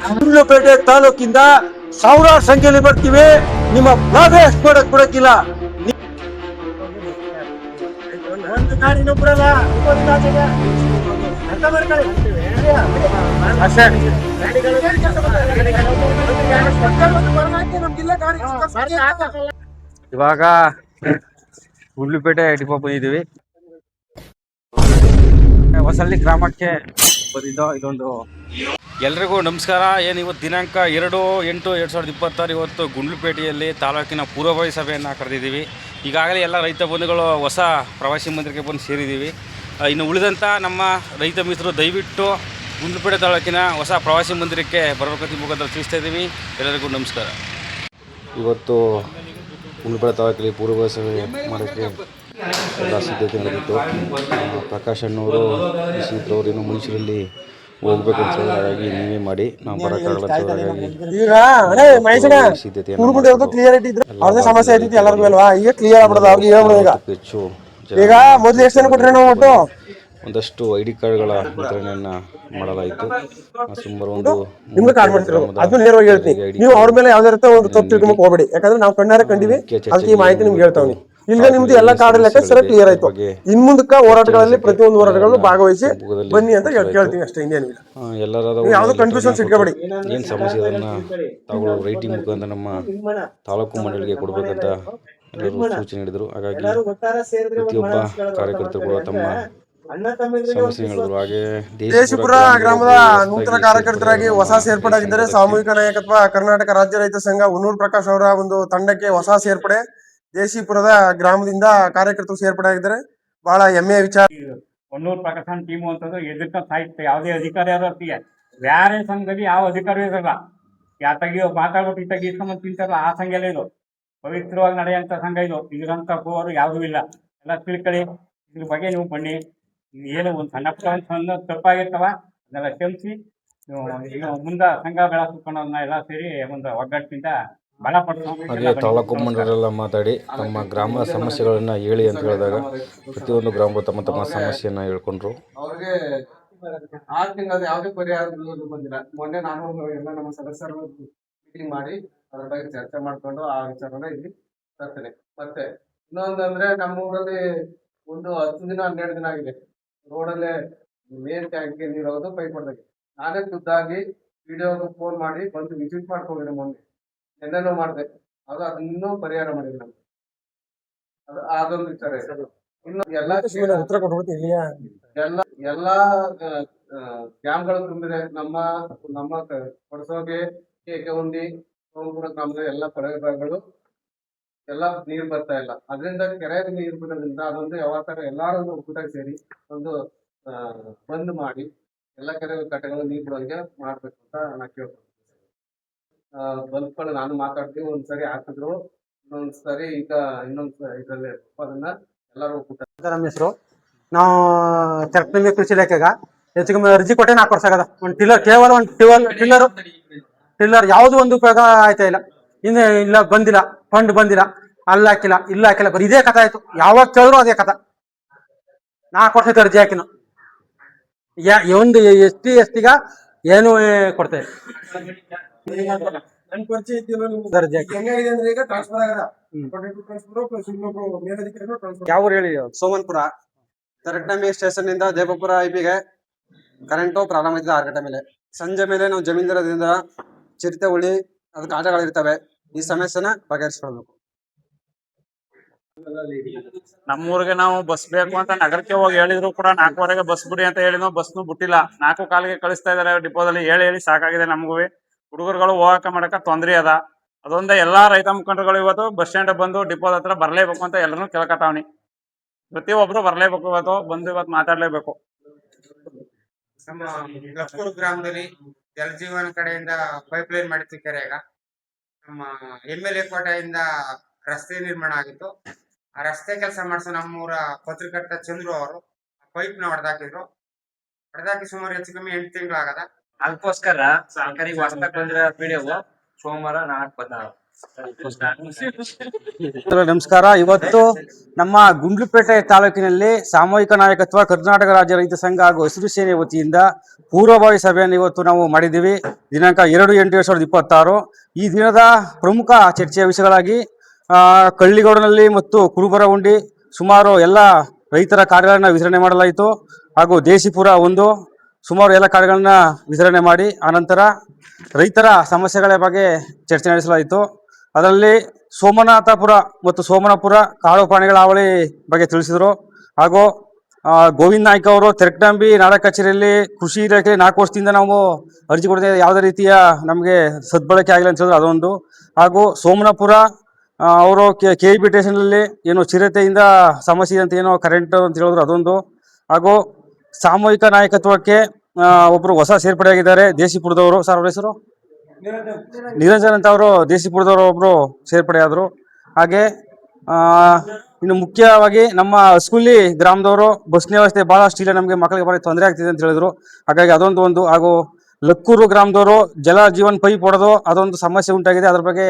ಗುಂಡ್ಲುಪೇಟೆ ತಾಲೂಕಿಂದ ಸಾವಿರಾರು ಸಂಖ್ಯೆಯಲ್ಲಿ ಬರ್ತೀವಿ. ನಿಮ್ಮ ಲಾಭ ಎಷ್ಟು ಕೊಡಕ್ ಬಿಡಕ್ಕಿಲ್ಲ. ಒಂದು ಗಾಡಿನೂ ಬಿಡಲ್ಲ. ಇವಾಗ ಗುಂಡ್ಲುಪೇಟೆ ಡಿಪೋ ಬಂದಿದ್ದೀವಿ. ಹೊಸಳ್ಳಿ ಗ್ರಾಮಕ್ಕೆ ಬಂದಿದ್ದು ಇದೊಂದು. ಎಲ್ರಿಗೂ ನಮಸ್ಕಾರ. ಏನು ಇವತ್ತು ದಿನಾಂಕ 2/8/2026 ಇವತ್ತು ಗುಂಡ್ಲುಪೇಟೆಯಲ್ಲಿ ತಾಲೂಕಿನ ಪೂರ್ವಭಾವಿ ಸಭೆಯನ್ನು ಕರೆದಿದ್ದೀವಿ. ಈಗಾಗಲೇ ಎಲ್ಲ ರೈತ ಬಂಧುಗಳು ಹೊಸ ಪ್ರವಾಸಿ ಮಂದಿರಕ್ಕೆ ಬಂದು ಸೇರಿದ್ದೀವಿ. ಇನ್ನು ಉಳಿದಂಥ ನಮ್ಮ ರೈತ ಮಿತ್ರರು ದಯವಿಟ್ಟು ಗುಂಡ್ಲುಪೇಟೆ ತಾಲೂಕಿನ ಹೊಸ ಪ್ರವಾಸಿ ಮಂದಿರಕ್ಕೆ ಬರಬೇಕಂತ ಮುಖಾಂತರ ತಿಳಿಸ್ತಾ ಇದ್ದೀವಿ. ಎಲ್ಲರಿಗೂ ನಮಸ್ಕಾರ. ಇವತ್ತು ಗುಂಡ್ಲುಪೇಟೆ ತಾಲೂಕಲ್ಲಿ ಪೂರ್ವಭಾವಿ ಸಭೆ ಮಾಡೋಕ್ಕೆ ಎಲ್ಲ ಸಿದ್ಧತೆ ನಡೆದಿತ್ತು. ಪ್ರಕಾಶ್ ಅಣ್ಣವರು ಶ್ರೀತ್ರವರು ಇನ್ನೂ ಮೈಸೂರಲ್ಲಿ ಹೋಗ್ಬೇಕಂತ ಹಾಗಾಗಿ ನೀವೇ ಮಾಡಿ ನಾವು ಬರೋಕ್ಕಾಗಲ್ಲ ಹೆಚ್ಚು ಈಗ ಮೊದಲು ಎಷ್ಟು ಜನ ಕೊಟ್ಟರೆ ನಾವು ಒಂದಷ್ಟು ID ಕಾರ್ಡ್ಗಳ ವಿತರಣೆಯನ್ನು ಮಾಡಲಾಯಿತು. ಸುಮಾರು ಒಂದು ನೀವು ಅವ್ರ ಮೇಲೆ ಯಾವ್ದೇ ರೀತಿ ಒಂದು ತಪ್ಪು ತಿಳ್ಕೊಂಬಕ್ ಹೋಗ್ಬೇಡಿ. ಯಾಕಂದ್ರೆ ನಾವು ಕಣ್ಣಾರೆ ಕಂಡಿವಿ, ಅದಕ್ಕೆ ಈ ಮಾಹಿತಿ ನಿಮ್ಗೆ ಹೇಳ್ತಾವೆ. ಇಲ್ಲ ನಿಮ್ದು ಎಲ್ಲ ಕಾರ್ಡ್ ಲೆಕ್ಕ ಸರಿ ಕ್ಲಿಯರ್ ಆಯ್ತು. ಇನ್ ಮುಂದಕ್ಕ ಹೋರಾಟಗಳಲ್ಲಿ ಪ್ರತಿಯೊಂದು ಹೋರಾಟಗಳನ್ನು ಭಾಗವಹಿಸಿ ಬನ್ನಿ ಅಂತ ಕೇಳ್ತೀನಿ ಅಷ್ಟೇ. ಇನ್ನೇನಿಲ್ಲ. ಯಾವ್ದು ಕನ್ಫ್ಯೂಷನ್ ಇಟ್ಕೋಬೇಡಿ. ಏನು ಸಮಸ್ಯೆ ಅದನ್ನು ತಾವು ರೈಟಿಂಗ್ ಮುಖಾಂತರ ನಮ್ಮ ತಾಲೂಕು ಮಂಡಳಿಗೆ ಕೊಡಬೇಕಂತ ಎಲ್ಲರೂ ಸೂಚನೆ ನೀಡಿದರು. ಹಾಗಾಗಿ ಪ್ರತಿಯೊಬ್ಬ ಕಾರ್ಯಕರ್ತರು ಕೂಡ ತಮ್ಮ ಸಮಸ್ಯೆ ಹೇಳಿದ್ರು. ಹಾಗೆ ದೇಶಿಪುರ ಗ್ರಾಮದ ನೂತನ ಕಾರ್ಯಕರ್ತರಾಗಿ ಹೊಸ ಸೇರ್ಪಡೆಯಾಗಿದ್ದಾರೆ. ಸಾಮೂಹಿಕ ನಾಯಕತ್ವ ಕರ್ನಾಟಕ ರಾಜ್ಯ ರೈತ ಸಂಘ ಹೊನ್ನೂರು ಪ್ರಕಾಶ್ ಅವರ ಒಂದು ತಂಡಕ್ಕೆ ಹೊಸ ಸೇರ್ಪಡೆ. ದೇಶಿಪುರದ ಗ್ರಾಮದಿಂದ ಕಾರ್ಯಕರ್ತರು ಸೇರ್ಪಡೆ ಆಗಿದ್ದಾರೆ. ಬಹಳ ಹೆಮ್ಮೆಯ ವಿಚಾರ. ಹೊನ್ನೂರು ಪ್ರಕಾಶನ್ ಟೀಮು ಅಂತಂದ್ರೆ ಎದುರ್ಕೊಂಡು ಸಾಹಿತ್ಯ ಯಾವುದೇ ಅಧಿಕಾರಿ ಆದೋರ್ತಿಗೆ ಬೇರೆ ಸಂಘದಲ್ಲಿ ಯಾವ ಅಧಿಕಾರಿ ಇರಲ್ಲ. ತೆಗಿಯೋ ಮಾತಾಡ್ಬಿಟ್ಟು ಇತ್ತಾಗಿ ಇಸ್ಕೊಂಡ್ ತಿಂತಾರಲ್ಲ ಆ ಸಂಘ ಎಲ್ಲ ಇದು ಪವಿತ್ರವಾಗಿ ನಡೆಯುವಂತ ಸಂಘ ಇದು. ಇದರಂತ ಹೋಗೋರು ಯಾವುದೂ ಇಲ್ಲ. ಎಲ್ಲ ತಿಳ್ಕೊಳ್ಳಿ. ಇದ್ರ ಬಗ್ಗೆ ನೀವು ಬನ್ನಿ. ಏನು ಒಂದು ಸಣ್ಣ ಪುಟ್ಟ ತಪ್ಪಾಗಿರ್ತಾವ ಅದನ್ನೆಲ್ಲ ಕ್ಷಮಿಸಿ ಮುಂದೆ ಸಂಘ ಬೆಳೆಸ್ಕೊಂಡವ್ರನ್ನ ಎಲ್ಲ ಸೇರಿ ಒಂದು ಒಗ್ಗಟ್ಟಿನಿಂದ ಹಾಗೆ ತಾಲೂಕು ಮಂಡಳೆಲ್ಲ ಮಾತಾಡಿ ತಮ್ಮ ಗ್ರಾಮದ ಸಮಸ್ಯೆಗಳನ್ನ ಹೇಳಿ ಅಂತ ಹೇಳಿದಾಗ ಪ್ರತಿಯೊಂದು ಗ್ರಾಮಗಳು ತಮ್ಮ ತಮ್ಮ ಸಮಸ್ಯೆಯನ್ನ ಹೇಳ್ಕೊಂಡ್ರು. ಅವ್ರಿಗೆ 6 ತಿಂಗಳ ಯಾವುದೇ ಪರಿಹಾರ ಬಂದಿಲ್ಲ. ಮೊನ್ನೆ ನಾನು ಎಲ್ಲ ನಮ್ಮ ಸದಸ್ಯರು ಮೀಟಿಂಗ್ ಮಾಡಿ ಅದ್ರ ಬಗ್ಗೆ ಚರ್ಚೆ ಮಾಡ್ಕೊಂಡು ಆ ವಿಚಾರನ ಇಲ್ಲಿ ತರ್ತೇನೆ. ಮತ್ತೆ ಇನ್ನೊಂದು ಅಂದ್ರೆ ನಮ್ಮೂರಲ್ಲಿ ಒಂದು 10 ದಿನ 12 ದಿನ ಆಗಿದೆ ರೋಡಲ್ಲೇ ಮೇನ್ ಟ್ಯಾಂಕ್ಗೆ ನೀರು ಹೋಗೋದು ಪೈಪ್ ಹೊಡೆದಾಗೆ. ನಾನೇ ಖುದ್ದಾಗಿ ವಿಡಿಯೋಗೆ ಫೋನ್ ಮಾಡಿ ಬಂದು ವಿಸಿಟ್ ಮಾಡ್ಕೊಂಡಿದ್ದೆ. ಮೊನ್ನೆ ಎಲ್ಲೆಲ್ಲೋ ಮಾಡಿದೆ. ಅದು ಇನ್ನೂ ಪರಿಹಾರ ಮಾಡಿಲ್ಲ. ಅದು ಅದೊಂದು ವಿಚಾರ. ಇನ್ನು ಎಲ್ಲಾ ಡ್ಯಾಮ್ಗಳು ತುಂಬಿದೆ. ನಮ್ಮ ಕೊಡಸೋಗೆ ಕೇಕೆಹುಂಡಿ ಸೋಮಪುರ ಗ್ರಾಮದ ಎಲ್ಲ ಪರಿಹಾರಗಳು ಎಲ್ಲ ನೀರು ಬರ್ತಾ ಇಲ್ಲ. ಅದರಿಂದ ಕೆರೆ ನೀರು ಬಿಡೋದ್ರಿಂದ ಅದೊಂದು ಯಾವ ತರ ಎಲ್ಲಾರು ಒಕ್ಕೂಟ ಸೇರಿ ಒಂದು ಬಂದ್ ಮಾಡಿ ಎಲ್ಲ ಕೆರೆ ಕಟ್ಟೆಗಳು ನೀರು ಬಿಡೋಂಗೆ ಮಾಡ್ಬೇಕು ಅಂತ ನಾ ಕೇಳ್ತೀನಿ. ಬಲ್ಪ್ಗಳು ನಾನು ಮಾತಾಡ್ತೀವಿ. ಒಂದ್ಸರಿ ಹಾಕಿದ್ರು, ಇನ್ನೊಂದ್ಸರಿ ಈಗ ಇದರಲ್ಲಿ ಅದನ್ನ ಎಲ್ಲರೂ ಒಕ್ಕೂಟ. ನಮ್ಮ ಹೆಸರು ನಾವು ಚರ್ಚೆ ಕೃಷಿ ಇಲಾಖೆಗ ಹೆಚ್ಚು ಕಮ್ಮಿ ಅರ್ಜಿ ಕೊಟ್ಟೆ 4 ವರ್ಷ ಆಗದ. ಒಂದು ಟಿಲ್ಲರ್ ಕೇವಲ ಒಂದು ಟಿಲ್ಲರ್ ಯಾವ್ದು ಒಂದು ಉಪಯೋಗ ಆಯ್ತಾ ಇಲ್ಲ. ಇನ್ನು ಇಲ್ಲ ಬಂದಿಲ್ಲ, ಫಂಡ್ ಬಂದಿಲ್ಲ, ಅಲ್ಲ ಹಾಕಿಲ್ಲ ಇಲ್ಲ ಹಾಕಿಲ್ಲ, ಬರೀ ಇದೇ ಕಥೆ ಆಯ್ತು. ಯಾವಾಗ ಕೇಳಿದ್ರು ಅದೇ ಕಥೆ. 4 ವರ್ಷಕ್ಕೆ ಅರ್ಜಿ ಹಾಕಿನ ಒಂದು ST ಗ ಏನು ಕೊಡ್ತೇವೆ. ಯಾವ ಹೇಳಿ ಸೋಮನ್ಪುರ ತರಟ್ನಮಿ ಸ್ಟೇಷನ್ ಇಂದ ದೇವಪುರ IPಗೆ ಕರೆಂಟು ಪ್ರಾರಂಭ ಆಯ್ತದೆ 6 ಗಂಟೆ ಮೇಲೆ. ಸಂಜೆ ಮೇಲೆ ನಾವು ಜಮೀನ್ದಾರದಿಂದ ಚಿರತೆ ಹುಳಿ ಅದಕ್ಕೆ ಆಟಗಳಿರ್ತವೆ. ಈ ಸಮಸ್ಯೆನ ಬಗೆಹರಿಸ್ಕೊಳ್ಬೇಕು. ನಮ್ಮೂರಿಗೆ ನಾವು ಬಸ್ ಬೇಕು ಅಂತ ನಗರಕ್ಕೆ ಹೋಗಿ ಹೇಳಿದ್ರು ಕೂಡ 4:15ಗೆ ಬಸ್ ಬಿಡಿ ಅಂತ ಹೇಳಿದ್ವಿ. ಬಸ್ನು ಬಿಟ್ಟಿಲ್ಲ. 4:15ಗೆ ಕಳಿಸ್ತಾ ಇದಾರೆ ಡಿಪೋದಲ್ಲಿ. ಹೇಳಿ ಸಾಕಾಗಿದೆ ನಮಗೂ. ಹುಡುಗರುಗಳು ಹೋಗಕ ಮಾಡಕ ತೊಂದ್ರೆ ಅದ. ಅದೊಂದೇ ಎಲ್ಲಾ ರೈತ ಮುಖಂಡರುಗಳು ಇವತ್ತು ಬಸ್ ಸ್ಟ್ಯಾಂಡ್ ಬಂದು ಡಿಪೋದ ಹತ್ರ ಬರ್ಲೇಬೇಕು ಅಂತ ಎಲ್ಲರೂ ಕೇಳ್ಕತಾವ್ನಿ. ಪ್ರತಿಯೊಬ್ರು ಬರ್ಲೇಬೇಕು. ಇವತ್ತು ಬಂದು ಇವತ್ತು ಮಾತಾಡ್ಲೇಬೇಕು. ನಮ್ಮ ಲಕ್ಕೂರು ಗ್ರಾಮದಲ್ಲಿ ಜಲಜೀವನ ಕಡೆಯಿಂದ ಪೈಪ್ ಲೈನ್ ಮಾಡಿತ್ತು ಕೆರೆಗ. ನಮ್ಮ MLA ಕೋಟೆಯಿಂದ ರಸ್ತೆ ನಿರ್ಮಾಣ ಆಗಿತ್ತು. ಆ ರಸ್ತೆ ಕೆಲಸ ಮಾಡಿಸೋ ನಮ್ಮೂರ ಪತ್ರಕರ್ತ ಚಂದ್ರು ಅವರು ಪೈಪ್ ನ ಹೊಡೆದಾಕಿದ್ರು. ಹೊಡೆದಾಕಿ ಸುಮಾರು ಹೆಚ್ಚು ಕಮ್ಮಿ 8 ತಿಂಗಳು ಆಗದ. ಅದಕ್ಕೋಸ್ಕರ ಸರ್ಕಾರಿ ಹೊಸದಾಗಿ ಬಂದಿರೋ PDO ಸೋಮವಾರ 4 ಬರ್ತಾವ. ನಮಸ್ಕಾರ. ಇವತ್ತು ನಮ್ಮ ಗುಂಡ್ಲುಪೇಟೆ ತಾಲೂಕಿನಲ್ಲಿ ಸಾಮೂಹಿಕ ನಾಯಕತ್ವ ಕರ್ನಾಟಕ ರಾಜ್ಯ ರೈತ ಸಂಘ ಹಾಗೂ ಹಸಿರು ಸೇನೆ ವತಿಯಿಂದ ಪೂರ್ವಭಾವಿ ಸಭೆಯನ್ನು ಇವತ್ತು ನಾವು ಮಾಡಿದ್ದೀವಿ. ದಿನಾಂಕ 2/8/2026. ಈ ದಿನದ ಪ್ರಮುಖ ಚರ್ಚೆಯ ವಿಷಯಗಳಾಗಿ ಕಳ್ಳಿಗೌಡನಲ್ಲಿ ಮತ್ತು ಕುರುಬರಗುಂಡಿ ಸುಮಾರು ಎಲ್ಲ ರೈತರ ಕಾರ್ಯಗಳನ್ನು ವಿತರಣೆ ಮಾಡಲಾಯಿತು. ಹಾಗೂ ದೇಶಿಪುರ 1 ಸುಮಾರು ಎಲ್ಲ ಕಾರ್ಯಗಳನ್ನ ವಿತರಣೆ ಮಾಡಿ ಆನಂತರ ರೈತರ ಸಮಸ್ಯೆಗಳ ಬಗ್ಗೆ ಚರ್ಚೆ ನಡೆಸಲಾಯಿತು. ಅದರಲ್ಲಿ ಸೋಮನಾಥಪುರ ಮತ್ತು ಸೋಮನಪುರ ಕಾಡು ಪ್ರಾಣಿಗಳ ಹಾವಳಿ ಬಗ್ಗೆ ತಿಳಿಸಿದರು. ಹಾಗೂ ಗೋವಿಂದ್ ನಾಯ್ಕ ಅವರು ತೆರಕಡಂಬಿ ನಾಡ ಕಚೇರಿಯಲ್ಲಿ ಕೃಷಿ ಇಲಾಖೆ 4 ವರ್ಷದಿಂದ ನಾವು ಅರ್ಜಿ ಕೊಡದೆ ಯಾವುದೇ ರೀತಿಯ ನಮಗೆ ಸದ್ಬಳಕೆ ಆಗಿಲ್ಲ ಅಂತ ಹೇಳಿದ್ರು, ಅದೊಂದು. ಹಾಗೂ ಸೋಮನಪುರ ಅವರು KEB ಸ್ಟೇಷನಲ್ಲಿ ಏನು ಚಿರತೆಯಿಂದ ಸಮಸ್ಯೆ ಇದೆ ಅಂತ ಏನೋ ಕರೆಂಟ್ ಅಂತ ಹೇಳಿದ್ರು, ಅದೊಂದು. ಹಾಗೂ ಸಾಮೂಹಿಕ ನಾಯಕತ್ವಕ್ಕೆ ಒಬ್ಬರು ಹೊಸ ಸೇರ್ಪಡೆಯಾಗಿದ್ದಾರೆ ದೇಶಿಪುರದವರು. ಸರ್ ಅವ್ರ ಹೆಸರು ನಿರಂಜನ್ ಅಂತ ಅವರು ದೇಶಿಪುರದವರು ಒಬ್ಬರು ಸೇರ್ಪಡೆಯಾದರು. ಹಾಗೆ ಇನ್ನು ಮುಖ್ಯವಾಗಿ ನಮ್ಮ ಹಸ್ಕುಲ್ಲಿ ಗ್ರಾಮದವರು ಬಸ್ ವ್ಯವಸ್ಥೆ ಭಾಳಷ್ಟು ಇಲ್ಲ, ನಮಗೆ ಮಕ್ಕಳಿಗೆ ಭಾಳ ತೊಂದರೆ ಆಗ್ತಿದೆ ಅಂತ ಹೇಳಿದ್ರು. ಹಾಗಾಗಿ ಅದೊಂದು ಒಂದು. ಹಾಗೂ ಲಕ್ಕೂರು ಗ್ರಾಮದವರು ಜಲ ಜೀವನ್ ಪೈಪ್ ಹೊಡೆದು ಅದೊಂದು ಸಮಸ್ಯೆ ಉಂಟಾಗಿದೆ, ಅದ್ರ ಬಗ್ಗೆ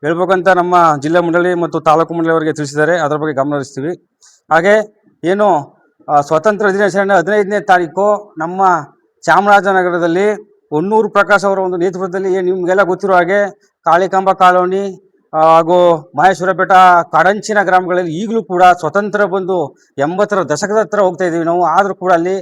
ಹೇಳ್ಬೇಕಂತ ನಮ್ಮ ಜಿಲ್ಲಾ ಮಂಡಳಿ ಮತ್ತು ತಾಲೂಕು ಮಂಡಳಿಯವರಿಗೆ ತಿಳಿಸಿದ್ದಾರೆ, ಅದರ ಬಗ್ಗೆ ಗಮನ ಹರಿಸ್ತೀವಿ. ಹಾಗೆ ಏನು ಸ್ವಾತಂತ್ರ್ಯ ದಿನಾಚರಣೆ 15ನೇ ತಾರೀಕು ನಮ್ಮ ಚಾಮರಾಜನಗರದಲ್ಲಿ ಹೊನ್ನೂರು ಪ್ರಕಾಶ್ ಅವರ ಒಂದು ನೇತೃತ್ವದಲ್ಲಿ ನಿಮಗೆಲ್ಲ ಗೊತ್ತಿರೋ ಹಾಗೆ ಕಾಳಿಕಾಂಬ ಕಾಲೋನಿ ಹಾಗೂ ಮಹೇಶ್ವರ ಬೆಟ್ಟ ಕಾಡಂಚಿನ ಗ್ರಾಮಗಳಲ್ಲಿ ಈಗಲೂ ಕೂಡ ಸ್ವತಂತ್ರ ಬಂದು 80ರ ದಶಕದ ಹತ್ರ ಹೋಗ್ತಾ ಇದ್ದೀವಿ ನಾವು. ಆದರೂ ಕೂಡ ಅಲ್ಲಿ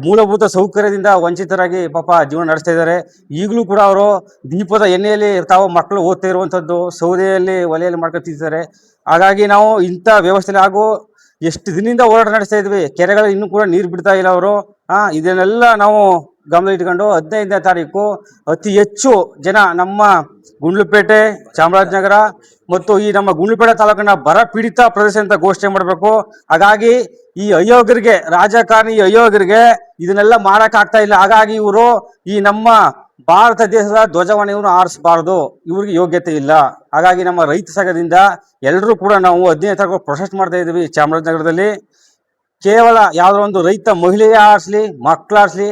ಮೂಲಭೂತ ಸೌಕರ್ಯದಿಂದ ವಂಚಿತರಾಗಿ ಪಾಪ ಜೀವನ ನಡೆಸ್ತಾ ಇದ್ದಾರೆ. ಈಗಲೂ ಕೂಡ ಅವರು ದೀಪದ ಎಣ್ಣೆಯಲ್ಲಿ ತಾವು ಮಕ್ಕಳು ಓದ್ತಾ ಇರುವಂಥದ್ದು, ಸೌದೆಯಲ್ಲಿ ಒಲೆಯಲ್ಲಿ ಮಾಡ್ಕೊತಿದ್ದಾರೆ. ಹಾಗಾಗಿ ನಾವು ಇಂಥ ವ್ಯವಸ್ಥೆ ಹಾಗೂ ಎಷ್ಟು ದಿನದಿಂದ ಹೋರಾಟ ನಡೆಸ್ತಾ ಇದ್ವಿ, ಕೆರೆಗಳಲ್ಲಿ ಇನ್ನೂ ಕೂಡ ನೀರು ಬಿಡ್ತಾ ಇಲ್ಲ ಅವರು. ಇದನ್ನೆಲ್ಲ ನಾವು ಗಮನ ಇಟ್ಕೊಂಡು 15ನೇ ತಾರೀಕು ಅತಿ ಹೆಚ್ಚು ಜನ ನಮ್ಮ ಗುಂಡ್ಲುಪೇಟೆ, ಚಾಮರಾಜನಗರ ಮತ್ತು ಈ ನಮ್ಮ ಗುಂಡ್ಲುಪೇಟೆ ತಾಲೂಕಿನ ಬರ ಪೀಡಿತ ಪ್ರದೇಶ ಅಂತ ಘೋಷಣೆ ಮಾಡಬೇಕು. ಹಾಗಾಗಿ ಈ ಅಯೋಗ್ಯರಿಗೆ, ರಾಜಕಾರಣಿ ಅಯೋಗ್ಯರಿಗೆ ಇದನ್ನೆಲ್ಲ ಮಾಡೋಕ್ಕಾಗ್ತಾ ಇಲ್ಲ. ಹಾಗಾಗಿ ಇವರು ಈ ನಮ್ಮ ಭಾರತ ದೇಶದ ಧ್ವಜವನ್ನು ಇವರು ಆರಿಸಬಾರ್ದು, ಇವ್ರಿಗೆ ಯೋಗ್ಯತೆ ಇಲ್ಲ. ಹಾಗಾಗಿ ನಮ್ಮ ರೈತ ಸಂಘದಿಂದ ಎಲ್ಲರೂ ಕೂಡ ನಾವು 15ನೇ ತಾರೀಕು ಪ್ರೊಟೆಸ್ಟ್ ಮಾಡ್ತಾ ಇದ್ದೀವಿ ಚಾಮರಾಜನಗರದಲ್ಲಿ. ಕೇವಲ ಯಾವುದೋ ಒಂದು ರೈತ ಮಹಿಳೆಯ ಆರಿಸಲಿ, ಮಕ್ಕಳಾರಿಸಲಿ,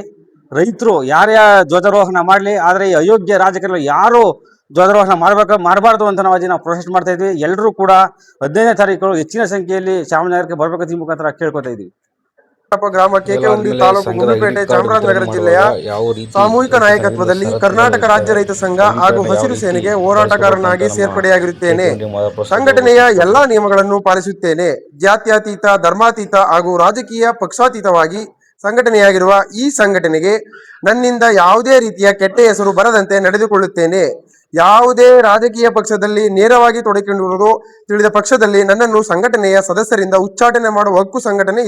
ರೈತರು ಯಾರೇ ಧ್ವಜಾರೋಹಣ ಮಾಡಲಿ, ಆದರೆ ಈ ಅಯೋಗ್ಯ ರಾಜಕಾರಣಿ ಯಾರು ಧ್ವಜಾರೋಹಣ ಮಾಡಬಾರ್ದು ಅಂತ ನಾವು ಪ್ರೊಟೆಸ್ಟ್ ಮಾಡ್ತಾ ಇದ್ವಿ. ಎಲ್ಲರೂ ಕೂಡ 15ನೇ ತಾರೀಕು ಹೆಚ್ಚಿನ ಸಂಖ್ಯೆಯಲ್ಲಿ ಚಾಮರಾಜನಗರಕ್ಕೆ ಬರಬೇಕಂತ ಈ ಮುಖಾಂತರ ಕೇಳ್ಕೊತಾ ಇದ್ದೀವಿ. ಗ್ರಾಮ ಕೆಕೆಹುಂಡಿ ತಾಲೂಕು ಗುಂಡ್ಲುಪೇಟೆ ಚಾಮರಾಜನಗರ ಜಿಲ್ಲೆಯ ಸಾಮೂಹಿಕ ನಾಯಕತ್ವದಲ್ಲಿ ಕರ್ನಾಟಕ ರಾಜ್ಯ ರೈತ ಸಂಘ ಹಾಗೂ ಹಸಿರು ಸೇನೆಗೆ ಹೋರಾಟಗಾರನಾಗಿ ಸೇರ್ಪಡೆಯಾಗಿರುತ್ತೇನೆ. ಸಂಘಟನೆಯ ಎಲ್ಲಾ ನಿಯಮಗಳನ್ನು ಪಾಲಿಸುತ್ತೇನೆ. ಜಾತ್ಯತೀತ, ಧರ್ಮಾತೀತ ಹಾಗೂ ರಾಜಕೀಯ ಪಕ್ಷಾತೀತವಾಗಿ ಸಂಘಟನೆಯಾಗಿರುವ ಈ ಸಂಘಟನೆಗೆ ನನ್ನಿಂದ ಯಾವುದೇ ರೀತಿಯ ಕೆಟ್ಟ ಹೆಸರು ಬರದಂತೆ ನಡೆದುಕೊಳ್ಳುತ್ತೇನೆ. ಯಾವುದೇ ರಾಜಕೀಯ ಪಕ್ಷದಲ್ಲಿ ನೇರವಾಗಿ ತೊಡಗಿಕೊಂಡಿರುವುದು ತಿಳಿದ ಪಕ್ಷದಲ್ಲಿ ನನ್ನನ್ನು ಸಂಘಟನೆಯ ಸದಸ್ಯರಿಂದ ಉಚ್ಚಾಟನೆ ಮಾಡುವ ಹಕ್ಕು ಸಂಘಟನೆಗೆ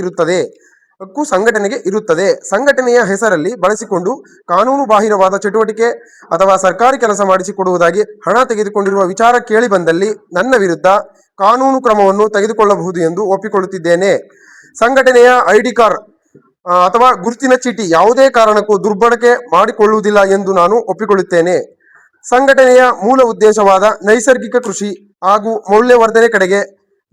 ಇರುತ್ತದೆ. ಸಂಘಟನೆಯ ಹೆಸರಲ್ಲಿ ಬಳಸಿಕೊಂಡು ಕಾನೂನು ಬಾಹಿರವಾದ ಚಟುವಟಿಕೆ ಅಥವಾ ಸರ್ಕಾರಿ ಕೆಲಸ ಮಾಡಿಸಿಕೊಡುವುದಾಗಿ ಹಣ ತೆಗೆದುಕೊಂಡಿರುವ ವಿಚಾರ ಕೇಳಿ ಬಂದಲ್ಲಿ ನನ್ನ ವಿರುದ್ಧ ಕಾನೂನು ಕ್ರಮವನ್ನು ತೆಗೆದುಕೊಳ್ಳಬಹುದು ಎಂದು ಒಪ್ಪಿಕೊಳ್ಳುತ್ತಿದ್ದೇನೆ. ಸಂಘಟನೆಯ ID ಕಾರ್ಡ್ ಅಥವಾ ಗುರುತಿನ ಚೀಟಿ ಯಾವುದೇ ಕಾರಣಕ್ಕೂ ದುರ್ಬಳಕೆ ಮಾಡಿಕೊಳ್ಳುವುದಿಲ್ಲ ಎಂದು ನಾನು ಒಪ್ಪಿಕೊಳ್ಳುತ್ತೇನೆ. ಸಂಘಟನೆಯ ಮೂಲ ಉದ್ದೇಶವಾದ ನೈಸರ್ಗಿಕ ಕೃಷಿ ಹಾಗೂ ಮೌಲ್ಯವರ್ಧನೆ ಕಡೆಗೆ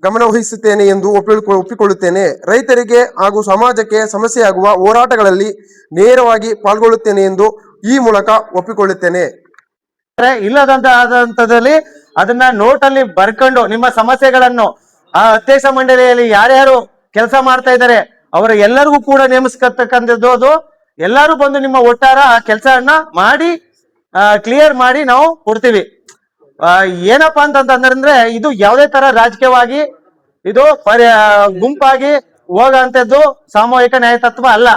ಗಮನ ವಹಿಸುತ್ತೇನೆ ಎಂದು ಒಪ್ಪಿಕೊಳ್ಳುತ್ತೇನೆ. ರೈತರಿಗೆ ಹಾಗೂ ಸಮಾಜಕ್ಕೆ ಸಮಸ್ಯೆಯಾಗುವ ಹೋರಾಟಗಳಲ್ಲಿ ನೇರವಾಗಿ ಪಾಲ್ಗೊಳ್ಳುತ್ತೇನೆ ಎಂದು ಈ ಮೂಲಕ ಒಪ್ಪಿಕೊಳ್ಳುತ್ತೇನೆ. ಇಲ್ಲದಂತದಲ್ಲಿ ಅದನ್ನ ನೋಟಲ್ಲಿ ಬರ್ಕೊಂಡು ನಿಮ್ಮ ಸಮಸ್ಯೆಗಳನ್ನು ಆ ಅಧ್ಯಕ್ಷ ಮಂಡಳಿಯಲ್ಲಿ ಯಾರ್ಯಾರು ಕೆಲಸ ಮಾಡ್ತಾ ಇದ್ದಾರೆ ಅವರ ಎಲ್ಲರಿಗೂ ಕೂಡ ನೇಮಿಸ್ಕೊತಕ್ಕಂಥದ್ದು. ಅದು ಎಲ್ಲರೂ ಬಂದು ನಿಮ್ಮ ಒಟ್ಟಾರ ಆ ಕೆಲಸವನ್ನ ಮಾಡಿ ಕ್ಲಿಯರ್ ಮಾಡಿ ನಾವು ಕೊಡ್ತೀವಿ. ಏನಪ್ಪಾ ಅಂತಂದ್ರೆ ಇದು ಯಾವುದೇ ತರ ರಾಜಕೀಯವಾಗಿ ಇದು ಗುಂಪಾಗಿ ಹೋಗಂತದ್ದು ಸಾಮೂಹಿಕ ನ್ಯಾಯತತ್ವ ಅಲ್ಲ.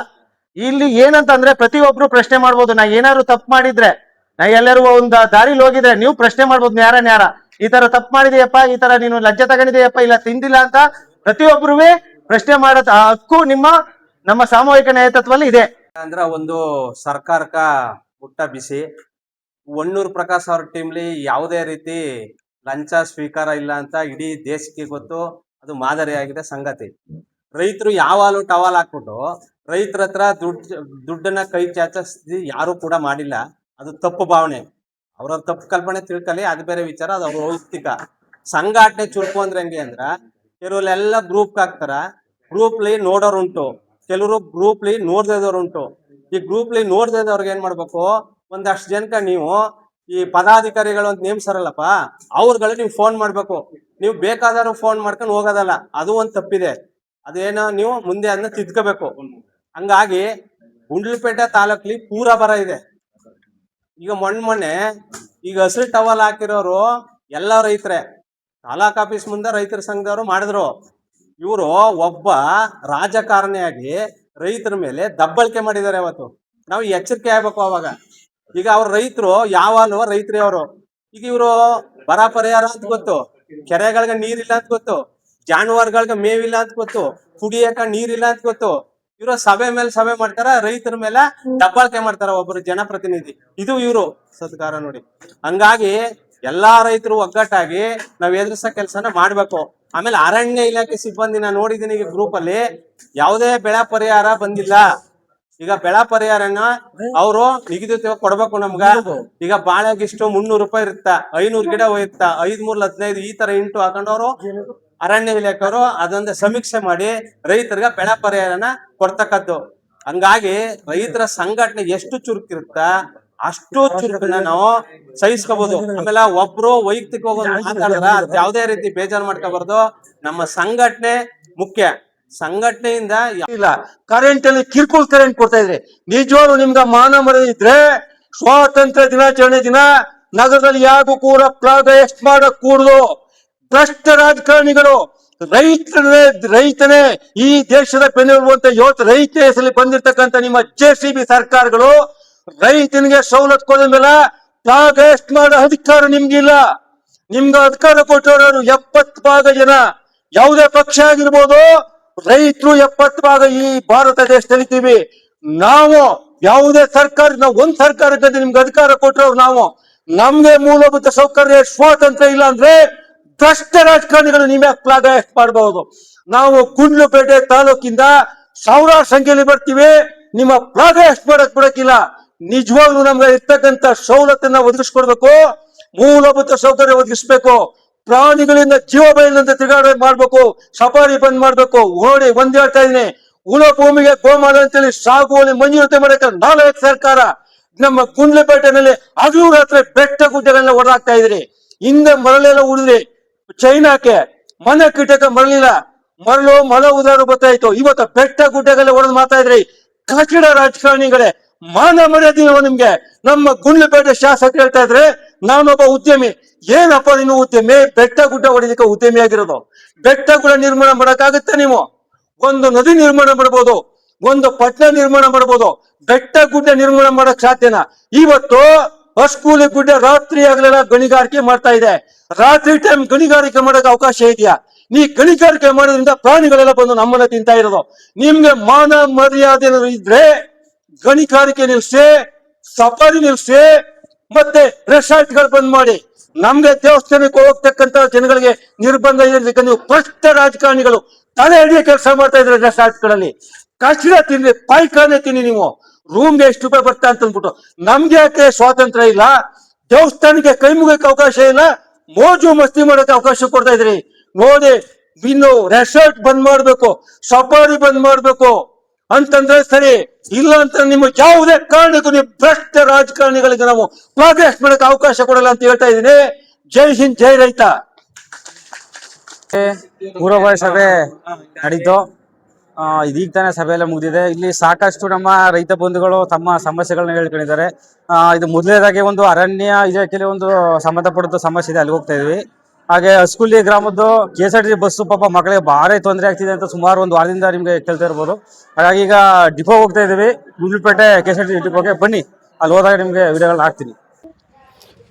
ಇಲ್ಲಿ ಏನಂತಂದ್ರೆ ಪ್ರತಿಯೊಬ್ರು ಪ್ರಶ್ನೆ ಮಾಡ್ಬೋದು. ನಾ ಏನಾದ್ರು ತಪ್ಪು ಮಾಡಿದ್ರೆ, ನಾ ಎಲ್ಲರೂ ಒಂದ್ ದಾರಿಲಿ ಹೋಗಿದ್ರೆ ನೀವು ಪ್ರಶ್ನೆ ಮಾಡ್ಬೋದು, ನ್ಯಾರ ಈ ತರ ತಪ್ಪು ಮಾಡಿದೆಯಪ್ಪ, ಈ ತರ ನೀನು ಲಂಚ ತಗೊಂಡಿದೆಯಪ್ಪ, ಇಲ್ಲ ತಿಂದಿಲ್ಲ ಅಂತ ಪ್ರತಿಯೊಬ್ರು ಪ್ರಶ್ನೆ ಮಾಡೋ ಹಕ್ಕು ನಮ್ಮ ಸಾಮೂಹಿಕ ನ್ಯಾಯತತ್ವದಲ್ಲಿ ಇದೆ. ಅಂದ್ರ ಒಂದು ಸರ್ಕಾರಕ್ಕ ಊಟ ಬಿಸಿ ಹೊನ್ನೂರು ಪ್ರಕಾಶ್ ಅವ್ರ ಟೀಮ್ಲಿ ಯಾವುದೇ ರೀತಿ ಲಂಚ ಸ್ವೀಕಾರ ಇಲ್ಲ ಅಂತ ಇಡೀ ದೇಶಕ್ಕೆ ಗೊತ್ತು. ಅದು ಮಾದರಿಯಾಗಿದೆ ಸಂಗತಿ. ರೈತರು ಯಾವಾಗಲೂ ಟವಾಲ್ ಹಾಕ್ಬಿಟ್ಟು ರೈತರ ಹತ್ರ ದುಡ್ಡನ್ನ ಕೈ ಚಾಚಿಸಿ ಯಾರು ಕೂಡ ಮಾಡಿಲ್ಲ. ಅದು ತಪ್ಪು ಭಾವನೆ, ಅವ್ರವ್ರ ತಪ್ಪು ಕಲ್ಪನೆ ತಿಳ್ಕೊಳ್ಳಿ, ಅದು ಬೇರೆ ವಿಚಾರ, ಅದು ಅವ್ರ ವೈಯಕ್ತಿಕ. ಸಂಘಟನೆ ಚುರುಕು ಅಂದ್ರೆ ಹೆಂಗೆ ಅಂದ್ರ ಕೆಲವರೆಲ್ಲ ಗ್ರೂಪ್ ಹಾಕ್ತಾರ, ಗ್ರೂಪ್ಲಿ ನೋಡೋರುಂಟು, ಕೆಲವರು ಗ್ರೂಪ್ಲಿ ನೋಡ್ದೇದವ್ರುಂಟು. ಈ ಗ್ರೂಪ್ಲಿ ನೋಡ್ದೇದವ್ರಿಗೆ ಏನ್ ಮಾಡ್ಬೇಕು, ಒಂದಷ್ಟು ಜನಕ್ಕೆ ನೀವು ಈ ಪದಾಧಿಕಾರಿಗಳು ಅಂತ ನೇಮ್ಸಾರಲ್ಲಪ್ಪ, ಅವ್ರುಗಳು ನೀವು ಫೋನ್ ಮಾಡ್ಬೇಕು. ನೀವು ಬೇಕಾದರೂ ಫೋನ್ ಮಾಡ್ಕೊಂಡು ಹೋಗೋದಲ್ಲ, ಅದು ಒಂದು ತಪ್ಪಿದೆ. ಅದೇನೋ ನೀವು ಮುಂದೆ ಅದನ್ನ ತಿದ್ಕೋಬೇಕು. ಹಂಗಾಗಿ ಗುಂಡ್ಲುಪೇಟೆ ತಾಲೂಕಲ್ಲಿ ಪೂರ ಬರ ಇದೆ. ಈಗ ಮೊನ್ನೆ ಈಗ ಹಸಿರು ಟವಲ್ ಹಾಕಿರೋರು ಎಲ್ಲ ರೈತರೇ. ತಾಲೂಕ್ ಆಫೀಸ್ ಮುಂದೆ ರೈತರ ಸಂಘದವರು ಮಾಡಿದ್ರು. ಇವರು ಒಬ್ಬ ರಾಜಕಾರಣಿಯಾಗಿ ರೈತರ ಮೇಲೆ ದಬ್ಬಳಿಕೆ ಮಾಡಿದ್ದಾರೆ. ಅವತ್ತು ನಾವು ಎಚ್ಚರಿಕೆ ಆಗ್ಬೇಕು. ಅವಾಗ ಈಗ ಅವ್ರ ರೈತರು ಯಾವಾಗಲೂ ರೈತರೇ ಅವರು. ಈಗ ಇವರು ಬರ ಪರಿಹಾರ ಅಂತ ಗೊತ್ತು, ಕೆರೆಗಳಿಗೆ ನೀರಿಲ್ಲ ಅಂತ ಗೊತ್ತು, ಜಾನುವಾರುಗಳಿಗೆ ಮೇವಿಲ್ಲ ಅಂತ ಗೊತ್ತು, ಕುಡಿಯಕ ನೀರಿಲ್ಲ ಅಂತ ಗೊತ್ತು. ಇವರು ಸಭೆ ಮೇಲೆ ಸಭೆ ಮಾಡ್ತಾರ, ರೈತರ ಮೇಲೆ ದಬ್ಬಾಳಿಕೆ ಮಾಡ್ತಾರ ಒಬ್ಬರು ಜನಪ್ರತಿನಿಧಿ. ಇದು ಇವರು ಸತ್ಕಾರ ನೋಡಿ. ಹಂಗಾಗಿ ಎಲ್ಲಾ ರೈತರು ಒಗ್ಗಟ್ಟಾಗಿ ನಾವ್ ಎದುರಿಸೋ ಕೆಲಸನ ಮಾಡ್ಬೇಕು. ಆಮೇಲೆ ಅರಣ್ಯ ಇಲಾಖೆ ಸಿಬ್ಬಂದಿನ ನೋಡಿದೀನಿ ಈಗ ಗ್ರೂಪ್ ಅಲ್ಲಿ, ಯಾವುದೇ ಬೆಳೆ ಪರಿಹಾರ ಬಂದಿಲ್ಲ. ಈಗ ಬೆಳೆ ಪರಿಹಾರನ ಅವರು ನಿಗದಿತವಾಗಿ ಕೊಡ್ಬೇಕು ನಮ್ಗ. ಈಗ ಬಾಳೆಗಿಷ್ಟು 300 ರೂಪಾಯಿ ಇರುತ್ತ, 500 ಗಿಡ ಹೋಯ್ತ, 5 3 15 ಈ ತರ ಇಂಟು ಹಾಕೊಂಡವ್ರು ಅರಣ್ಯ ಇಲಾಖೆಯವರು ಅದೊಂದು ಸಮೀಕ್ಷೆ ಮಾಡಿ ರೈತರಿಗೆ ಬೆಳೆ ಪರಿಹಾರನ ಕೊಡ್ತಕ್ಕದ್ದು. ಹಂಗಾಗಿ ರೈತರ ಸಂಘಟನೆ ಎಷ್ಟು ಚುರುಕಿರುತ್ತ ಅಷ್ಟು ಚುರುಕನ್ನ ನಾವು ಸಹಿಸ್ಕೋಬಹುದು. ಆಮೇಲೆ ಒಬ್ರು ವೈಯಕ್ತಿಕ ಮಾತಾಡಿದ್ರ ಯಾವುದೇ ರೀತಿ ಬೇಜಾರು ಮಾಡ್ಕೋಬಾರ್ದು. ನಮ್ಮ ಸಂಘಟನೆ ಮುಖ್ಯ. ಸಂಘಟನೆಯಿಂದ ಇಲ್ಲ, ಕರೆಂಟ್ ಅಲ್ಲಿ ಕಿರ್ಕುಲ್ ಕರೆಂಟ್ ಕೊಡ್ತಾ ಇದ್ರೆ ನಿಜವಾಗ್ಲೂ ನಿಮ್ಗೆ ಮಾನ ಮರ್ಯಾದೆ ಇದ್ರೆ ಸ್ವಾತಂತ್ರ್ಯ ದಿನಾಚರಣೆ ದಿನ ನಗರದಲ್ಲಿ ಯಾರಿಗೂ ಕೂಡ ಫ್ಲಾಗ್ ಎಷ್ಟ್ ಮಾಡಕ್ ಕೂಡದು. ಭ್ರಷ್ಟ ರಾಜಕಾರಣಿಗಳು ರೈತನೇ ಈ ದೇಶದ ಬೆನ್ನೆಲುಬು ಅಂತ ಇವತ್ತು ರೈತ ಹೆಸರಲ್ಲಿ ಬಂದಿರ್ತಕ್ಕಂಥ ನಿಮ್ಮ JCB ಸರ್ಕಾರಗಳು ರೈತನಿಗೆ ಸವಲತ್ತು ಕೊಡ ಮೇಲೆ ಫ್ಲಾಗ್ ಎಷ್ಟ್ ಮಾಡೋ ಅಧಿಕಾರ ನಿಮ್ಗಿಲ್ಲ. ನಿಮ್ಗೆ ಅಧಿಕಾರ ಕೊಟ್ಟವರು 70 ಭಾಗ ಜನ, ಯಾವುದೇ ಪಕ್ಷ ಆಗಿರ್ಬೋದು, ರೈತರು 70 ಭಾಗ ಈ ಭಾರತ ದೇಶದಲ್ಲಿ ಇದ್ದೀವಿ ನಾವು. ಯಾವುದೇ ಸರ್ಕಾರ, ನಾವು ಒಂದ್ ಸರ್ಕಾರಕ್ಕೆ ನಿಮ್ಗೆ ಅಧಿಕಾರ ಕೊಟ್ಟರು ನಾವು. ನಮ್ಗೆ ಮೂಲಭೂತ ಸೌಕರ್ಯ ಸ್ವಾತಂತ್ರ್ಯ ಇಲ್ಲ ಅಂದ್ರೆ ಭ್ರಷ್ಟ ರಾಜಕಾರಣಿಗಳು ನಿಮ್ಗೆ ಫ್ಲಾಗ್ ಎಷ್ಟ್ ಮಾಡಬಹುದು. ನಾವು ಗುಂಡ್ಲುಪೇಟೆ ತಾಲೂಕಿಂದ ಸಾವಿರಾರು ಸಂಖ್ಯೆಯಲ್ಲಿ ಬರ್ತೀವಿ, ನಿಮ್ಮ ಫ್ಲಾಗ್ ಎಷ್ಟ್ ಮಾಡಕ್ ಬಿಡಕ್ಕಿಲ್ಲ. ನಿಜವಾಗ್ಲೂ ನಮ್ಗೆ ಇರ್ತಕ್ಕಂಥ ಸವಲತ್ತನ್ನ ಒದಗಿಸ್ಕೊಡ್ಬೇಕು, ಮೂಲಭೂತ ಸೌಕರ್ಯ ಒದಗಿಸ್ಬೇಕು, ಪ್ರಾಣಿಗಳಿಂದ ಜೀವ ಬಯಲಿಂದ ತಿರುಗಾಡ ಮಾಡ್ಬೇಕು, ಸಫಾರಿ ಬಂದ್ ಮಾಡ್ಬೇಕು. ನೋಡಿ ಒಂದ್ ಹೇಳ್ತಾ ಇದೀನಿ, ಉಳ ಭೂಮಿಗೆ ಗೋಮಾಳ ಅಂತೇಳಿ ಸಾಗುವಳಿ ಮಂಜೂರಾತಿ ಮಾಡಕ್ಕೆ 4 ಸರ್ಕಾರ ನಮ್ಮ ಗುಂಡ್ಲುಪೇಟೆನಲ್ಲಿ ಹಗಲು ರಾತ್ರಿ ಬೆಟ್ಟ ಗುಡ್ಡಗಳನ್ನ ಹೊರಹಾಕ್ತಾ ಇದ್ರಿ. ಹಿಂದೆ ಮರಳೆಲ್ಲ ಉಳಿದ್ರಿ, ಚೈನಾಕ್ಕೆ ಮನೆ ಕಿಟಕ ಮರಳಿಲ್ಲ, ಮಳೆ ಉದಾಹರಣೆ ಗೊತ್ತಾಯ್ತು. ಇವತ್ತು ಬೆಟ್ಟ ಗುಡ್ಡಗಳ ಹೊಡೆದು ಮಾತಾ ಇದ್ರಿ. ಕಚಡ ರಾಜಕಾರಣಿಗಳೇ, ಮಾನ ಮರ್ಯಾದೆ ನಿಮ್ಗೆ. ನಮ್ಮ ಗುಂಡ್ಲುಪೇಟೆ ಶಾಸಕರು ಹೇಳ್ತಾ ಇದ್ರೆ ನಾನೊಬ್ಬ ಉದ್ಯಮಿ. ಏನಪ್ಪ ನೀನು ಉದ್ಯಮಿ? ಬೆಟ್ಟ ಗುಡ್ಡ ಹೊಡಿಲಿಕ್ಕೆ ಉದ್ಯಮಿ ಆಗಿರೋದು. ಬೆಟ್ಟ ಗುಡ್ಡ ನಿರ್ಮಾಣ ಮಾಡಕ್ಕಾಗುತ್ತೆ? ನೀವು ಒಂದು ನದಿ ನಿರ್ಮಾಣ ಮಾಡ್ಬೋದು, ಒಂದು ಪಟ್ಟಣ ನಿರ್ಮಾಣ ಮಾಡ್ಬೋದು, ಬೆಟ್ಟ ಗುಡ್ಡ ನಿರ್ಮಾಣ ಮಾಡಕ್ ಸಾಧ್ಯನಾ? ಇವತ್ತು ಹಸ್ಕೂಲಿ ಗುಡ್ಡ ರಾತ್ರಿ ಆಗಲೆಲ್ಲ ಗಣಿಗಾರಿಕೆ ಮಾಡ್ತಾ ಇದೆ. ರಾತ್ರಿ ಟೈಮ್ ಗಣಿಗಾರಿಕೆ ಮಾಡಕ್ ಅವಕಾಶ ಇದೆಯಾ? ನೀ ಗಣಿಗಾರಿಕೆ ಮಾಡೋದ್ರಿಂದ ಪ್ರಾಣಿಗಳೆಲ್ಲ ಬಂದು ನಮ್ಮನ್ನ ತಿಂತಾ ಇರೋದು. ನಿಮ್ಗೆ ಮಾನ ಮರ್ಯಾದೆ ಇದ್ರೆ ಗಣಿಗಾರಿಕೆ ನಿಲ್ಸಿ, ಸಫಾರಿ ನಿಲ್ಸಿ, ಮತ್ತೆ ರೆಸಾರ್ಟ್ಗಳು ಬಂದ್ ಮಾಡಿ. ನಮ್ಗೆ ದೇವಸ್ಥಾನಕ್ಕೆ ಹೋಗ್ತಕ್ಕಂತ ಜನಗಳಿಗೆ ನಿರ್ಬಂಧ ಇರೋದಕ್ಕೆ ನೀವು ಭ್ರಷ್ಟ ರಾಜಕಾರಣಿಗಳು ತಲೆ ಹಿಡಿಯ ಕೆಲಸ ಮಾಡ್ತಾ ಇದ್ರೆ ರೆಸಾರ್ಟ್ಗಳಲ್ಲಿ. ಕಚಡ ತಿನ್ನಿ, ಪಾಯ್ಖಾನೆ ತಿನ್ನಿ. ನೀವು ರೂಮ್ಗೆ ಎಷ್ಟು ರೂಪಾಯಿ ಬರ್ತಾ ಅಂತ ಅಂದ್ಬಿಟ್ಟು ನಮ್ಗೆ ಯಾಕೆ ಸ್ವಾತಂತ್ರ್ಯ ಇಲ್ಲ? ದೇವಸ್ಥಾನಕ್ಕೆ ಕೈ ಮುಗಕ್ಕೆ ಅವಕಾಶ ಇಲ್ಲ, ಮೋಜು ಮಸ್ತಿ ಮಾಡಕ್ಕೆ ಅವಕಾಶ ಕೊಡ್ತಾ ಇದ್ರಿ. ನೋಡಿ, ಇನ್ನು ರೆಸಾರ್ಟ್ ಬಂದ್ ಮಾಡ್ಬೇಕು, ಸಫಾರಿ ಬಂದ್ ಮಾಡ್ಬೇಕು ಅಂತಂದ್ರೆ ಸರಿ, ಇಲ್ಲ ಅಂತ ನಿಮ್ಮ ಯಾವುದೇ ಕಾರಣಕ್ಕೂ ನೀವು ಭ್ರಷ್ಟ ರಾಜಕಾರಣಿಗಳಿಗೆ ನಾವು ಪ್ರೋಗ್ರೆಸ್ ಮಾಡಕ್ಕೆ ಅವಕಾಶ ಕೊಡಲ್ಲ ಅಂತ ಹೇಳ್ತಾ ಇದ್ದೀನಿ. ಜೈ ಹಿಂದ್, ಜೈ ರೈತ. ಪೂರ್ವಭಾವಿ ಸಭೆ ನಡೀತು. ಇದೀಗ ತಾನೇ ಸಭೆ ಎಲ್ಲ ಮುಗಿದಿದೆ. ಇಲ್ಲಿ ಸಾಕಷ್ಟು ನಮ್ಮ ರೈತ ಬಂಧುಗಳು ತಮ್ಮ ಸಮಸ್ಯೆಗಳನ್ನ ಹೇಳ್ಕೊಂಡಿದ್ದಾರೆ. ಇದು ಮೊದಲನೇದಾಗಿ ಒಂದು ಅರಣ್ಯ ಇಲಾಖೆಯಲ್ಲಿ ಒಂದು ಸಂಬಂಧಪಟ್ಟ ಸಮಸ್ಯೆ ಇದೆ, ಅಲ್ಲಿ ಹೋಗ್ತಾ ಇದ್ವಿ. ಹಾಗೆ ಹಸ್ಕುಲಿ ಗ್ರಾಮದ್ದು KSRTC ಬಸ್ಸು ಪಾಪ ಮಕ್ಕಳಿಗೆ ಭಾರಿ ತೊಂದರೆ ಆಗ್ತಿದೆ ಅಂತ ಸುಮಾರು ಒಂದು ವಾರದಿಂದ ನಿಮ್ಗೆ ಕೇಳ್ತಾ ಇರ್ಬೋದು. ಹಾಗಾಗಿ ಈಗ ಡಿಪೋ ಹೋಗ್ತಾ ಇದ್ದೀವಿ, ಗುಂಡ್ಲುಪೇಟೆ KSRTC ಡಿಪೋಗೆ. ಬನ್ನಿ, ಅಲ್ಲಿ ಹೋದಾಗ ನಿಮಗೆ ವಿಡಿಯೋಗಳನ್ನ ಹಾಕ್ತೀನಿ.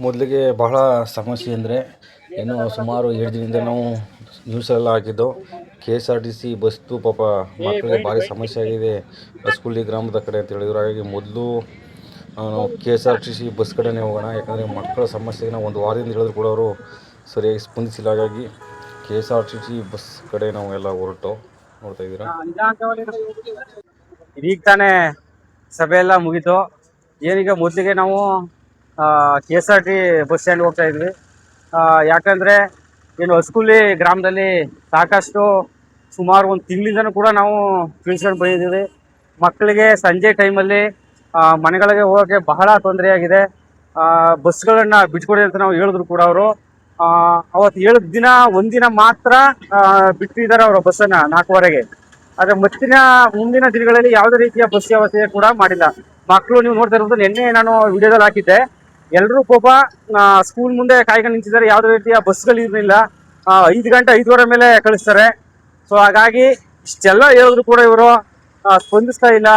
ಮೊದಲಿಗೆ ಬಹಳ ಸಮಸ್ಯೆ ಅಂದರೆ ಏನು, ಸುಮಾರು 7 ದಿನದಿಂದ ನಾವು ನ್ಯೂಸೆಲ್ಲ ಹಾಕಿದ್ದು KSRTC ಬಸ್ತು ಪಾಪ ಮಕ್ಕಳಿಗೆ ಭಾರಿ ಸಮಸ್ಯೆ ಆಗಿದೆ ಹಸ್ಕುಲಿ ಗ್ರಾಮದ ಕಡೆ ಅಂತ ಹೇಳಿದ್ರು. ಹಾಗಾಗಿ ಮೊದಲು ನಾವು KSRTC ಬಸ್ ಕಡೆನೇ ಹೋಗೋಣ, ಯಾಕಂದರೆ ಮಕ್ಕಳ ಸಮಸ್ಯೆಗೆ ನಾವು ಒಂದು ವಾರದಿಂದ ಹೇಳಿದ್ರು ಕೂಡ ಅವರು ಸರಿಯಾಗಿ ಸ್ಪಂದಿಸಿಲ್ಲ. ಹಾಗಾಗಿ KSRTC ಬಸ್ ಕಡೆ ನಾವು ಎಲ್ಲ ಹೊರಟು ನೋಡ್ತಾ ಇದ್ದೀರಾ. ಇದೀಗ ತಾನೇ ಸಭೆ ಎಲ್ಲ ಮುಗೀತು. ಏನೀಗ ಮೊದಲಿಗೆ ನಾವು KSRTC ಬಸ್ ಸ್ಟ್ಯಾಂಡ್ ಹೋಗ್ತಾ ಇದ್ವಿ. ಯಾಕಂದರೆ ಏನು ಹಸ್ಕುಲಿ ಗ್ರಾಮದಲ್ಲಿ ಸಾಕಷ್ಟು ಸುಮಾರು ಒಂದು ತಿಂಗಳಿಂದನೂ ಕೂಡ ನಾವು ತಿಳಿಸ್ಕೊಂಡು ಬಂದಿದ್ದೀವಿ. ಮಕ್ಕಳಿಗೆ ಸಂಜೆ ಟೈಮಲ್ಲಿ ಮನೆಗಳಿಗೆ ಹೋಗೋಕ್ಕೆ ಬಹಳ ತೊಂದರೆಯಾಗಿದೆ. ಬಸ್ಗಳನ್ನ ಬಿಟ್ಕೊಡಿ ಅಂತ ನಾವು ಹೇಳಿದ್ರು ಕೂಡ ಅವರು ಅವತ್ತು ಹೇಳಿದ ದಿನ ಒಂದಿನ ಮಾತ್ರ ಬಿಟ್ಟಿದ್ದಾರೆ ಅವರು ಬಸ್ಸನ್ನ 4:15ಗೆ. ಆದ್ರೆ ಮುಂದಿನ ದಿನಗಳಲ್ಲಿ ಯಾವುದೇ ರೀತಿಯ ಬಸ್ ವ್ಯವಸ್ಥೆ ಕೂಡ ಮಾಡಿಲ್ಲ. ಮಕ್ಕಳು ನೀವು ನೋಡ್ತಾ ಇರ್ಬೋದು, ನಿನ್ನೆ ನಾನು ವಿಡಿಯೋದಲ್ಲಿ ಹಾಕಿದ್ದೆ, ಎಲ್ಲರೂ ಪಾಪ ಸ್ಕೂಲ್ ಮುಂದೆ ಕಾಯ್ಕೊಂಡು ನಿಂತಿದ್ದಾರೆ. ಯಾವುದೇ ರೀತಿಯ ಬಸ್ಗಳು ಇರಲಿಲ್ಲ. 5 ಗಂಟೆ 5:15 ಮೇಲೆ ಕಳಿಸ್ತಾರೆ. ಸೊ ಹಾಗಾಗಿ ಇಷ್ಟೆಲ್ಲ ಹೇಳಿದ್ರು ಕೂಡ ಇವರು ಸ್ಪಂದಿಸ್ತಾ ಇಲ್ಲ.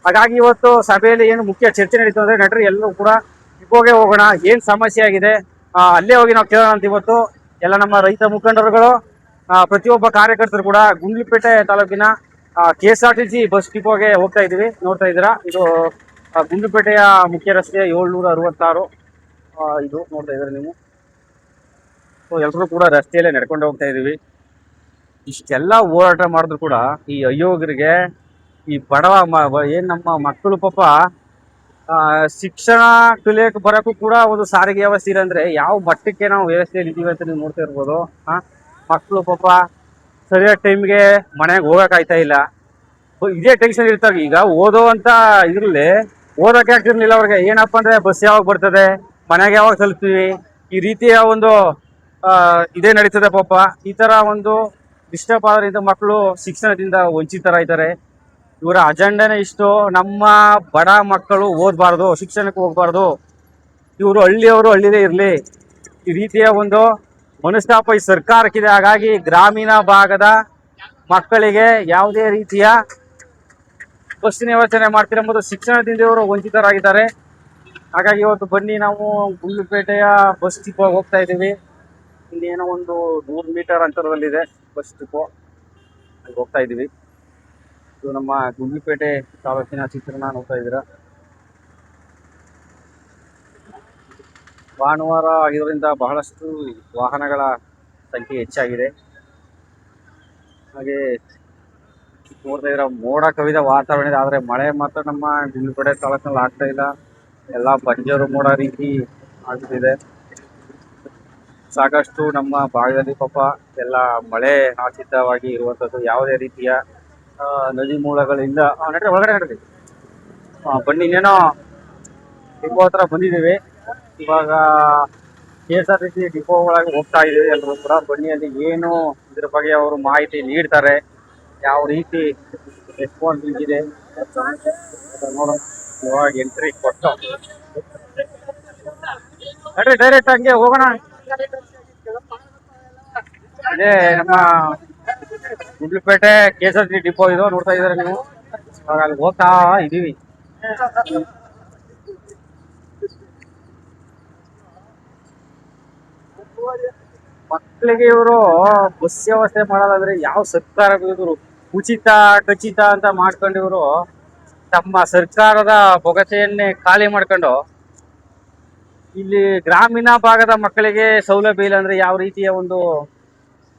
ಹಾಗಾಗಿ ಇವತ್ತು ಸಭೆಯಲ್ಲಿ ಏನು ಮುಖ್ಯ ಚರ್ಚೆ ನಡೀತು ಅಂದ್ರೆ, ನಡ್ರಿ ಎಲ್ಲರೂ ಕೂಡ ಡಿಪೋಗೆ ಹೋಗೋಣ, ಏನ್ ಸಮಸ್ಯೆ ಆಗಿದೆ ಅಲ್ಲೇ ಹೋಗಿ ನಾವು ಕೇಳೋಣ ಅಂತ ಇವತ್ತು ಎಲ್ಲ ನಮ್ಮ ರೈತ ಮುಖಂಡರುಗಳು, ಪ್ರತಿಯೊಬ್ಬ ಕಾರ್ಯಕರ್ತರು ಕೂಡ ಗುಂಡ್ಲುಪೇಟೆ ತಾಲೂಕಿನ KSRTC ಬಸ್ ಡಿಪೋಗೆ ಹೋಗ್ತಾ ಇದೀವಿ. ನೋಡ್ತಾ ಇದ್ದೀರಾ, ಇದು ಗುಂಡ್ಲುಪೇಟೆಯ ಮುಖ್ಯ ರಸ್ತೆ 766 ಇದು ನೋಡ್ತಾ ಇದ್ದೀರಾ ನೀವು. ಸೊ ಎಲ್ಲರೂ ಕೂಡ ರಸ್ತೆಯಲ್ಲೇ ನಡ್ಕೊಂಡು ಹೋಗ್ತಾ ಇದೀವಿ. ಇಷ್ಟೆಲ್ಲ ಹೋರಾಟ ಮಾಡಿದ್ರು ಕೂಡ ಈ ಅಯೋಗ್ಯರಿಗೆ, ಈ ಬಡವ ಏನ್ ನಮ್ಮ ಮಕ್ಕಳು ಪಾಪ ಶಿಕ್ಷಣ ಕಲಿಯಕ್ಕೆ ಬರೋಕ್ಕೂ ಕೂಡ ಒಂದು ಸಾರಿಗೆ ವ್ಯವಸ್ಥೆ ಇಲ್ಲ ಅಂದ್ರೆ ಯಾವ ಮಟ್ಟಕ್ಕೆ ನಾವು ವ್ಯವಸ್ಥೆಯಲ್ಲಿ ಇದೀವಿ ಅಂತ ನೀವು ನೋಡ್ತಾ ಇರ್ಬೋದು. ಮಕ್ಕಳು ಪಾಪ ಸರಿಯಾದ ಟೈಮ್ಗೆ ಮನೆಗೆ ಹೋಗಕ್ಕಾಯ್ತಾ ಇಲ್ಲ. ಇದೇ ಟೆನ್ಷನ್ ಇರ್ತಾರೆ. ಈಗ ಓದೋ ಅಂತ ಇದ್ರಲ್ಲಿ ಓದಕ್ಕೆ ಆಗ್ತಿರ್ಲಿಲ್ಲ ಅವ್ರಿಗೆ. ಏನಪ್ಪ ಅಂದ್ರೆ ಬಸ್ ಯಾವಾಗ ಬರ್ತದೆ, ಮನೆಗೆ ಯಾವಾಗ ತಲುಪ್ತೀವಿ, ಈ ರೀತಿಯ ಒಂದು ಇದೇ ನಡೀತದೆ ಪಾಪ. ಈ ತರ ಒಂದು ಡಿಸ್ಟರ್ಬ್ ಆದ್ರಿಂದ ಮಕ್ಕಳು ಶಿಕ್ಷಣದಿಂದ ವಂಚಿತರಾಯ್ತಾರೆ. ಇವರ ಅಜೆಂಡಾನೇ ಇಷ್ಟು, ನಮ್ಮ ಬಡ ಮಕ್ಕಳು ಓದಬಾರ್ದು, ಶಿಕ್ಷಣಕ್ಕೆ ಹೋಗ್ಬಾರ್ದು, ಇವರು ಹಳ್ಳಿಯವರು ಹಳ್ಳಿಲೇ ಇರಲಿ, ಈ ರೀತಿಯ ಒಂದು ಮನಸ್ತಾಪ ಈ ಸರ್ಕಾರಕ್ಕಿದೆ. ಹಾಗಾಗಿ ಗ್ರಾಮೀಣ ಭಾಗದ ಮಕ್ಕಳಿಗೆ ಯಾವುದೇ ರೀತಿಯ ಬಸ್ಸಿನ ಯೋಚನೆ ಮಾಡ್ತಿರೋದು, ಶಿಕ್ಷಣದಿಂದ ಇವರು ವಂಚಿತರಾಗಿದ್ದಾರೆ. ಹಾಗಾಗಿ ಇವತ್ತು ಬನ್ನಿ ನಾವು ಗುಂಡ್ಲುಪೇಟೆಯ ಬಸ್ ಡಿಪೋ ಹೋಗ್ತಾ ಇದ್ದೀವಿ. ಇಲ್ಲಿ ಏನೋ ಒಂದು 100 ಮೀಟರ್ ಅಂತರದಲ್ಲಿದೆ ಬಸ್ ಡಿಪೋ, ಅಲ್ಲಿ ಹೋಗ್ತಾ ಇದ್ದೀವಿ. ಇದು ನಮ್ಮ ಗುಂಡ್ಲುಪೇಟೆ ತಾಲೂಕಿನ ಚಿತ್ರಣ ನೋಡ್ತಾ ಇದ್ದೀರಾ. ಭಾನುವಾರ ಆಗಿರೋದ್ರಿಂದ ಬಹಳಷ್ಟು ವಾಹನಗಳ ಸಂಖ್ಯೆ ಹೆಚ್ಚಾಗಿದೆ. ಹಾಗೆ ನೋಡ್ತಾ ಇದ್ದೀರಾ, ಮೋಡ ಕವಿದ ವಾತಾವರಣ ಇದೆ. ಆದರೆ ಮಳೆ ಮಾತ್ರ ನಮ್ಮ ಗುಂಡ್ಲುಪೇಟೆ ತಾಲೂಕಿನಲ್ಲಿ ಆಗ್ತಾ ಇಲ್ಲ. ಎಲ್ಲ ಬಂಜರು ಮೋಡ ರೀತಿ ಆಗ್ತಿದೆ. ಸಾಕಷ್ಟು ನಮ್ಮ ಭಾಗದಲ್ಲಿ ಪಾಪ ಎಲ್ಲ ಮಳೆ ಆಶ್ರಿತವಾಗಿ ಇರುವಂಥದ್ದು. ಯಾವುದೇ ರೀತಿಯ ನದಿ ಮೂಲಗಳಿಂದ ನಡ್ರಿ ಒಳಗಡೆ ನಡ್ರಿ. ಬನ್ನಿ, ಇನ್ನೇನೋ ಡಿಪೋ ಹತ್ರ ಬಂದಿದ್ದೀವಿ. ಇವಾಗ KSRTC ಡಿಪೋ ಒಳಗೆ ಹೋಗ್ತಾ ಇದ್ದೀವಿ. ಎಲ್ಲರೂ ಕೂಡ ಬನ್ನಿ, ಅಲ್ಲಿ ಏನು ಇದ್ರ ಬಗ್ಗೆ ಅವರು ಮಾಹಿತಿ ನೀಡ್ತಾರೆ, ಯಾವ ರೀತಿ ರೆಸ್ಪಾನ್ಸ್ ಇದೆ ನೋಡೋಣ. ಇವಾಗ ಎಂಟ್ರಿ ಕೊಟ್ಟು ನಡ್ರಿ ಡೈರೆಕ್ಟ್ ಹಂಗೆ ಹೋಗೋಣ. ಅದೇ ನಮ್ಮ ಗುಂಡ್ಲುಪೇಟೆ KSRTC ಡಿಪೋ ಇದು ನೋಡ್ತಾ ಇದ್ದಾರೆ ನೀವು. ಇವಾಗ ಅಲ್ಲಿ ಹೋಗ್ತಾ ಇದೀವಿ. ಮಕ್ಕಳಿಗೆ ಇವರು ಬಸ್ ವ್ಯವಸ್ಥೆ ಮಾಡೋದಾದ್ರೆ ಯಾವ ಸರ್ಕಾರ ಇವರು ಉಚಿತ ಖಚಿತ ಅಂತ ಮಾಡ್ಕೊಂಡು ಇವರು ತಮ್ಮ ಸರ್ಕಾರದ ಬೊಗಸೆಯನ್ನೇ ಖಾಲಿ ಮಾಡ್ಕೊಂಡು ಇಲ್ಲಿ ಗ್ರಾಮೀಣ ಭಾಗದ ಮಕ್ಕಳಿಗೆ ಸೌಲಭ್ಯ ಇಲ್ಲ ಅಂದ್ರೆ ಯಾವ ರೀತಿಯ ಒಂದು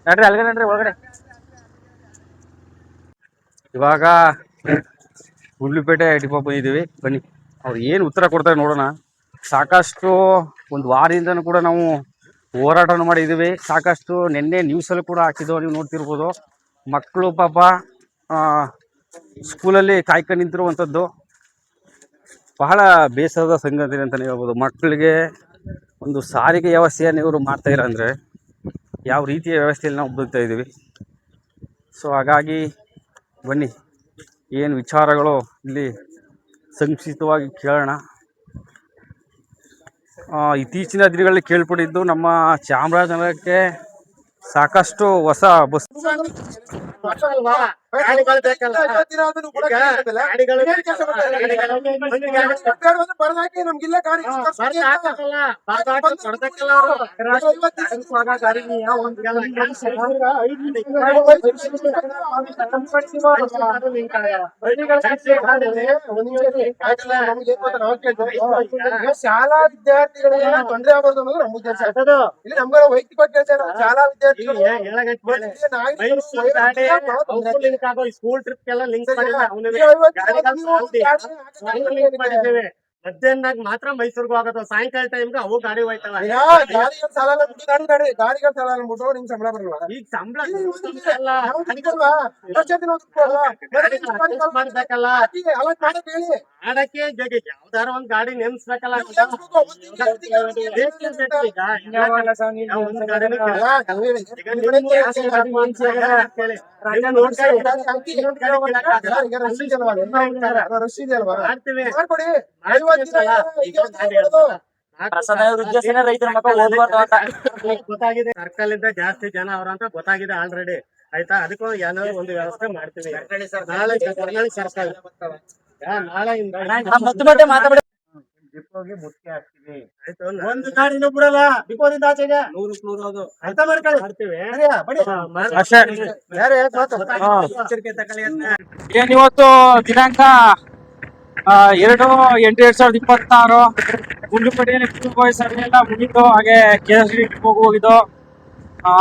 ನಡ್ರಿ ಅಲ್ಗ ನಡ್ರಿ ಒಳಗಡೆ. ಇವಾಗ ಗುಂಡ್ಲುಪೇಟೆ ಡಿಪೋ ಬಂದಿದ್ದೀವಿ. ಬನ್ನಿ, ಅವ್ರು ಏನು ಉತ್ತರ ಕೊಡ್ತಾರೆ ನೋಡೋಣ. ಸಾಕಷ್ಟು ಒಂದು ವಾರದಿಂದನೂ ಕೂಡ ನಾವು ಹೋರಾಟವನ್ನು ಮಾಡಿದ್ದೀವಿ. ಸಾಕಷ್ಟು ನಿನ್ನೆ ನ್ಯೂಸಲ್ಲಿ ಕೂಡ ಹಾಕಿದ್ದು ನೀವು ನೋಡ್ತಿರ್ಬೋದು. ಮಕ್ಕಳು ಪಾಪ ಸ್ಕೂಲಲ್ಲಿ ಕಾಯ್ಕೊಂಡು ನಿಂತಿರುವಂಥದ್ದು ಬಹಳ ಬೇಸರದ ಸಂಗತಿ ಅಂತಲೇ ಹೇಳ್ಬೋದು. ಮಕ್ಕಳಿಗೆ ಒಂದು ಸಾರಿಗೆ ವ್ಯವಸ್ಥೆಯನ್ನು ಇವರು ಮಾಡ್ತಾ ಇಲ್ಲ ಅಂದರೆ ಯಾವ ರೀತಿಯ ವ್ಯವಸ್ಥೆಯಲ್ಲಿ ನಾವು ಬದುಕ್ತಾ ಇದ್ದೀವಿ. ಸೊ ಹಾಗಾಗಿ ಬನ್ನಿ, ಏನು ವಿಚಾರಗಳು ಇಲ್ಲಿ ಸಂಕ್ಷಿಪ್ತವಾಗಿ ಕೇಳೋಣ. ಇತ್ತೀಚಿನ ದಿನಗಳಲ್ಲಿ ಕೇಳ್ಪಟ್ಟಿದ್ದು ನಮ್ಮ ಚಾಮರಾಜನಗರಕ್ಕೆ ಸಾಕಷ್ಟು ಹೊಸ ಬಸ್ ಶಾಲಾ ವಿದ್ಯಾರ್ಥಿಗಳಿಗೆ ತೊಂದರೆ ಆಗೋದು ಅನ್ನೋದು ನಮ್ಮ ಉದ್ದೇಶ. ಇಲ್ಲಿ ನಮ್ಗೆ ವೈಯಕ್ತಿಕ ಕೆಲಸ ಇಲ್ಲ. ಶಾಲಾ ವಿದ್ಯಾರ್ಥಿಗಳು ಸ್ಕೂಲ್ ಟ್ರಿಪ್ ಎಲ್ಲ ಲಿಂಕ್ ಮಧ್ಯಾಹ್ನದಾಗ ಮಾತ್ರ ಮೈಸೂರ್ಗೆ ಹೋಗೋದು, ಸಾಯಂಕಾಲ ಟೈಮ್ಗೆ ಅವು ಗಾಡಿ ಹೋಯ್ತವ. ಗಾಡಿಗಳ ಸಾಲ ಗಾಡಿಗಳ ಸಾಲ ಅಂದ್ಬಿಟ್ಟು ನಿಮ್ ಸಂಬಳ ಬರಲ್ವಾ? ಈಗ ಸಂಬಳ ಮಾಡ್ಬೇಕಲ್ಲ, ಮಾಡಕ್ಕೆ ಯಾವ್ದಾರ ಒಂದ್ ಗಾಡಿ ನೆನ್ಸ್ಬೇಕಲ್ಲ. ಗೊತ್ತಾಗಿದೆ ಸರ್ಕಲ್ ಇಂದ ಜಾಸ್ತಿ ಜನ ಅವ್ರಂತ ಗೊತ್ತಾಗಿದೆ ಆಲ್ರೆಡಿ. ಆಯ್ತಾ, ಅದಕ್ಕೂ ಏನೋ ಒಂದು ವ್ಯವಸ್ಥೆ ಮಾಡ್ತೀವಿ. ನಾಳೆ ಸರ್ಕಲ್ ನಾಳೆಯಿಂದ ಡಿಪೋಗೆ ಮುಖ್ಯ ಆಗ್ತೀವಿ. ಆಯ್ತು, ಒಂದು ಗಾಡಿನೂ ಬಿಡಲ್ಲ ಡಿಪೋದಿಂದ ಆಚೆಗೆ. 100 ಅದು ಅರ್ಥ ಮಾಡ್ತೀವಿ. ಎಚ್ಚರಿಕೆ ತಗೊಳ್ಳಿ ಅಂತ. ಏನಿವತ್ತು ದಿನಾಂಕ 2/8/2026 ಗುಂಡ್ಲುಪೇಟೆಯಲ್ಲಿ ಪೂರ್ವಭಾವಿ ಸರ್ವೆ ಎಲ್ಲ ಮುಗಿತು. ಹಾಗೆ KSD ಹೋಗಿದ್ದು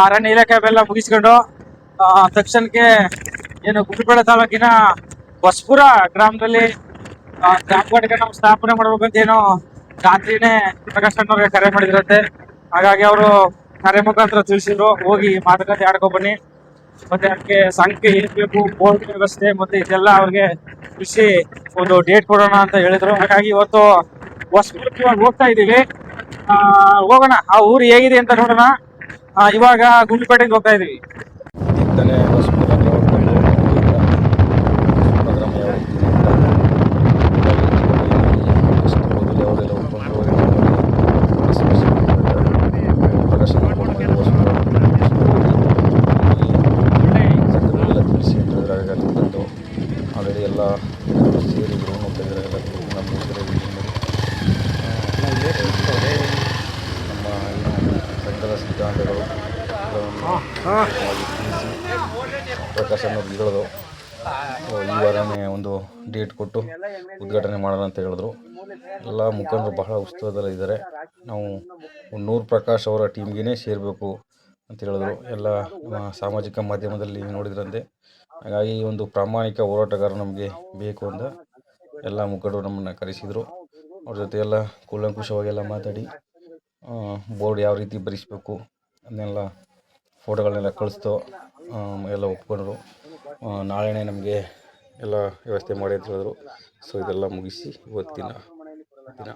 ಅರಣ್ಯ ಇಲಾಖೆ ಎಲ್ಲ ಮುಗಿಸ್ಕೊಂಡು ತಕ್ಷಣಕ್ಕೆ ಏನು ಗುಂಡ್ಲುಪೇಟೆ ತಾಲೂಕಿನ ಹೊಸಪುರ ಗ್ರಾಮದಲ್ಲಿ ಗ್ರಾಮ ಘಟಕ ನಾವು ಸ್ಥಾಪನೆ ಮಾಡ್ಬೇಕಂತ ಏನೋ ರಾತ್ರಿನೇ ಪ್ರಕಾಶ್ ಅಣ್ಣವ್ರಿಗೆ ಕರೆ ಮಾಡಿದ್ರಂತೆ. ಹಾಗಾಗಿ ಅವರು ಕರೆ ಮುಖಾಂತರ ತಿಳಿಸಿದ್ರು, ಹೋಗಿ ಮಾತುಕತೆ ಆಡ್ಕೊ ಬನ್ನಿ, ಮತ್ತೆ ಅದಕ್ಕೆ ಸಂಖ್ಯೆ ಏನ್ ಬೇಕು, ಬೋರ್ಡ್ ವ್ಯವಸ್ಥೆ ಮತ್ತೆ ಇದೆಲ್ಲ ಅವ್ರಿಗೆ ತಿಳಿಸಿ ಒಂದು ಡೇಟ್ ಕೊಡೋಣ ಅಂತ ಹೇಳಿದ್ರು. ಹಾಗಾಗಿ ಇವತ್ತು ಹೊಸಪುರಕ್ಕೆ ಇವಾಗ ಹೋಗ್ತಾ ಇದೀವಿ. ಹೋಗೋಣ, ಆ ಊರು ಹೇಗಿದೆ ಅಂತ ನೋಡೋಣ. ಇವಾಗ ಗುಂಡ್ಲುಪೇಟೆಗೆ ಹೋಗ್ತಾ ಇದೀವಿ. ಇದ್ದಾನೆ ಹೊಸಪುರ ಗ್ರಾಮ ಯಾವ ರೀತಿ ಇದೆ ಅಂತ ಎಷ್ಟು ಮೊದಲು ಅವರೆಲ್ಲ ಒಪ್ಕೊಂಡು ಪ್ರಕಾಶ ಸಂದರ್ಭದೆಲ್ಲ ತಿಳಿಸಿ ಅಂತಂದರೆ ಅಲ್ಲಿ ಬಂದು ಆಲ್ರೆಡಿ ಎಲ್ಲ ಸೇರಿದ್ರು ನೋಡ್ತಾ ಇದ್ದಾರೆ. ಎಲ್ಲ ನಮ್ಮ ನಮ್ಮ ಸಂಘದ ಸಿದ್ಧಾಂತಗಳು ಪ್ರಕಾಶ್ ಅನ್ನೋರು ಹೇಳೋದು ಈ ವಾರನೇ ಒಂದು ಡೇಟ್ ಕೊಟ್ಟು ಉದ್ಘಾಟನೆ ಮಾಡೋಣ ಅಂತ ಹೇಳಿದ್ರು. ಎಲ್ಲ ಮುಖಂಡರು ಬಹಳ ಉತ್ಸಾಹದಲ್ಲಿದ್ದಾರೆ. ನಾವು 100 ಪ್ರಕಾಶ್ ಅವರ ಟೀಮ್ಗೆ ಸೇರಬೇಕು ಅಂತ ಹೇಳಿದ್ರು. ಎಲ್ಲ ಸಾಮಾಜಿಕ ಮಾಧ್ಯಮದಲ್ಲಿ ನೋಡಿದ್ರಂತೆ. ಹಾಗಾಗಿ ಒಂದು ಪ್ರಾಮಾಣಿಕ ಹೋರಾಟಗಾರ ನಮಗೆ ಬೇಕು ಅಂತ ಎಲ್ಲ ಮುಖಂಡರು ನಮ್ಮನ್ನು ಕರೆಸಿದರು. ಅವ್ರ ಜೊತೆ ಎಲ್ಲ ಕೂಲಂಕುಷವಾಗೆಲ್ಲ ಮಾತಾಡಿ ಬೋರ್ಡ್ ಯಾವ ರೀತಿ ಬರೆಸಬೇಕು ಅದನ್ನೆಲ್ಲ ಫೋಟೋಗಳನ್ನೆಲ್ಲ ಕಳಿಸ್ತೋ ಎಲ್ಲ ಒಪ್ಕೊಂಡ್ರು. ನಾಳೆನೇ ನಮಗೆ ಎಲ್ಲ ವ್ಯವಸ್ಥೆ ಮಾಡಿ ಅಂತ ಹೇಳಿದ್ರು. ಸೊ ಇದೆಲ್ಲ ಮುಗಿಸಿ ಇವತ್ತಿನ ದಿನ